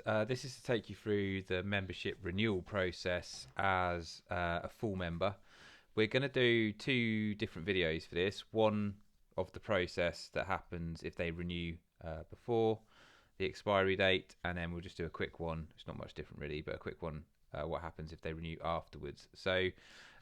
This is to take you through the membership renewal process as a full member. We're going to do two different videos for this. One of the process that happens if they renew before the expiry date, and then we'll just do a quick one. It's not much different really, but a quick one, what happens if they renew afterwards. So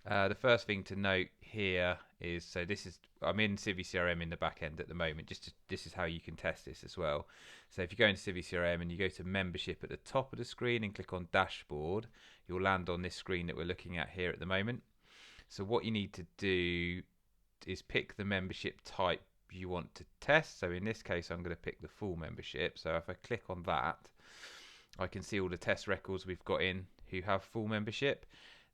the first thing to note here is, so this is, I'm in CiviCRM in the back end at the moment, this is how you can test this as well. So if you go into CiviCRM and you go to membership at the top of the screen and click on dashboard, you'll land on this screen that we're looking at here at the moment. So what you need to do is pick the membership type you want to test. So in this case, I'm going to pick the full membership. So if I click on that, I can see all the test records we've got in who have full membership.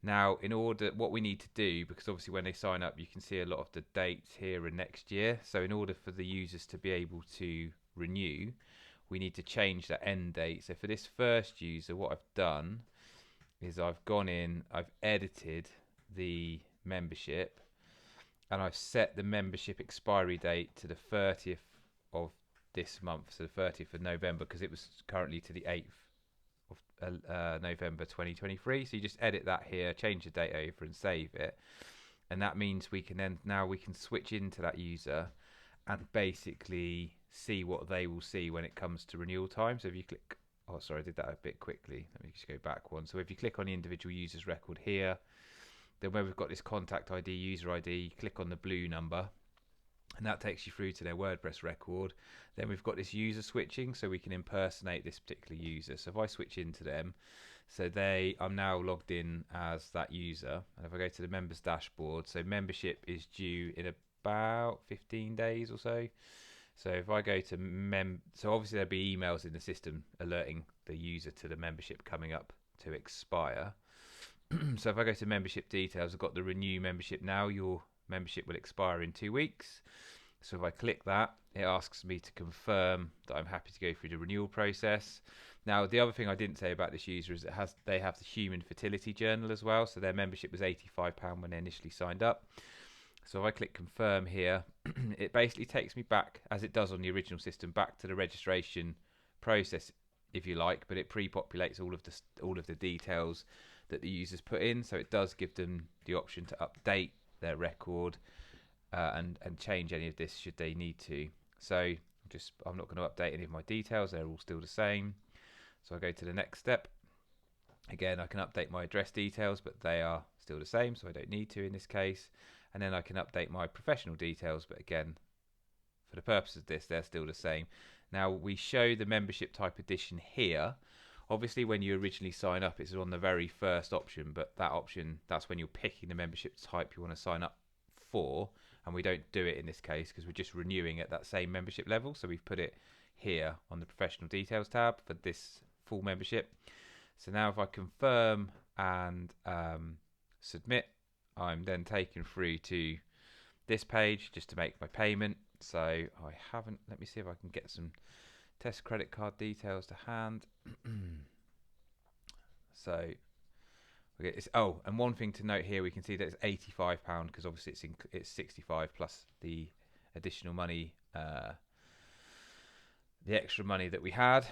Now, in order, what we need to do, because obviously when they sign up, you can see a lot of the dates here and next year. So in order for the users to be able to renew, we need to change that end date. So for this first user, what I've done is I've gone in, I've edited the membership, and I've set the membership expiry date to the 30th of this month, so the 30th of November, because it was currently to the 8th of November 2023. So you just edit that here, change the date over and save it, and that means we can then, now we can switch into that user and basically see what they will see when it comes to renewal time. So if you click, oh sorry, I did that a bit quickly, let me just go back one. So if you click on the individual user's record here, then where we've got this contact ID, user ID, you click on the blue number, and that takes you through to their WordPress record. Then we've got this user switching, so we can impersonate this particular user. So if I switch into them, so I'm now logged in as that user, and if I go to the members dashboard, so membership is due in about 15 days or so. So if I go to so obviously there'll be emails in the system alerting the user to the membership coming up to expire. So if I go to membership details, I've got the renew membership now. Your membership will expire in 2 weeks. So if I click that, it asks me to confirm that I'm happy to go through the renewal process. Now, the other thing I didn't say about this user is they have the human fertility journal as well. So their membership was £85 when they initially signed up. So if I click confirm here, it basically takes me back, as it does on the original system, back to the registration process, if you like, but it pre-populates all of the details that the users put in, so it does give them the option to update their record and change any of this should they need to. So I'm not going to update any of my details, they're all still the same. So I go to the next step. Again, I can update my address details, but they are still the same, so I don't need to in this case. And then I can update my professional details, but again, for the purpose of this, they're still the same. Now we show the membership type edition here. Obviously, when you originally sign up, it's on the very first option, but that option, that's when you're picking the membership type you want to sign up for, and we don't do it in this case because we're just renewing at that same membership level. So we've put it here on the professional details tab for this full membership. So now if I confirm and submit, I'm then taken through to this page just to make my payment. So I haven't, let me see if I can get some test credit card details to hand. So we get, oh, and one thing to note here, we can see that it's £85 because obviously it's 65 plus the additional money, the extra money that we had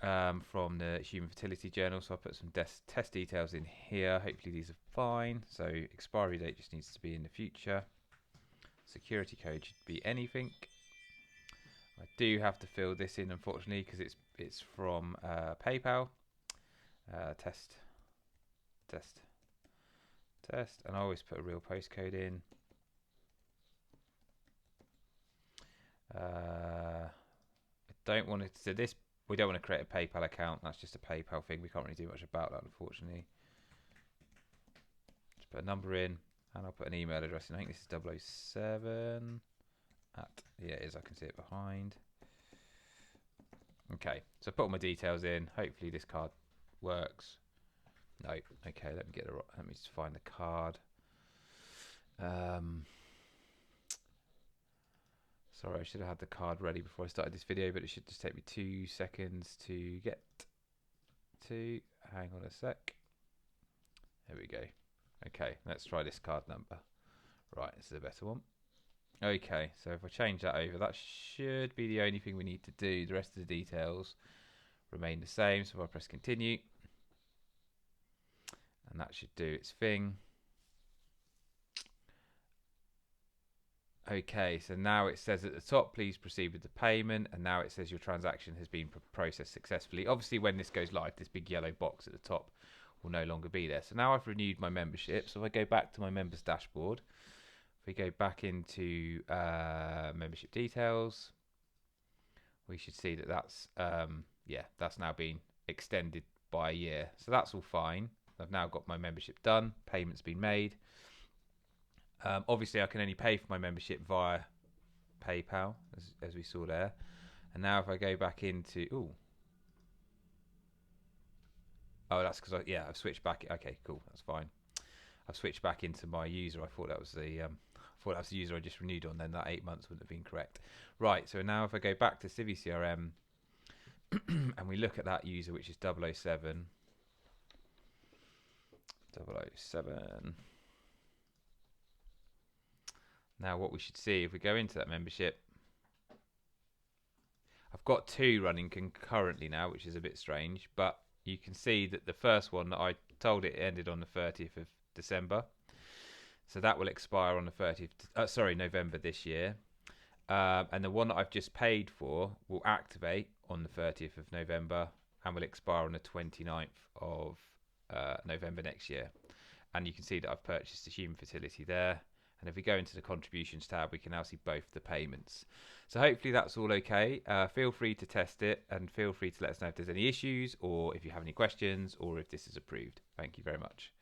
from the human fertility journal. So I'll put some test details in here. Hopefully these are fine. So expiry date just needs to be in the future. Security code should be anything. I do have to fill this in, unfortunately, because it's from PayPal. Test, and I always put a real postcode in. I don't want to. So this, we don't want to create a PayPal account. That's just a PayPal thing. We can't really do much about that, unfortunately. Just put a number in, and I'll put an email address in. I think this is 007 at, yeah, it is. I can see it behind. Okay, so put all my details in. Hopefully this card works. No. Okay, let me just find the card. Sorry, I should have had the card ready before I started this video, but it should just take me 2 seconds to get to. Hang on a sec. There we go. Okay, let's try this card number. Right, this is a better one. Okay, so if I change that over, that should be the only thing we need to do. The rest of the details remain the same. So if I press continue, and that should do its thing. Okay, so now it says at the top, please proceed with the payment, and now it says your transaction has been processed successfully. Obviously, when this goes live, this big yellow box at the top will no longer be there. So now I've renewed my membership. So if I go back to my members dashboard, if we go back into membership details, we should see that that's that's now been extended by a year. So that's all fine. I've now got my membership done. Payment's been made. Obviously, I can only pay for my membership via PayPal, as we saw there. And now if I go back into... that's because I've switched back. Okay, cool, that's fine. I've switched back into my user. I thought that was the user I just renewed on. Then that 8 months wouldn't have been correct. Right. So now if I go back to Civi CRM and we look at that user, which is 007. Now what we should see, if we go into that membership, I've got 2 running concurrently now, which is a bit strange, but you can see that the first one that I told it ended on the 30th of December. So that will expire on the 30th, November this year. And the one that I've just paid for will activate on the 30th of November and will expire on the 29th of November next year. And you can see that I've purchased a human fertility there. And if we go into the contributions tab, we can now see both the payments. So hopefully that's all okay. Feel free to test it and feel free to let us know if there's any issues or if you have any questions or if this is approved. Thank you very much.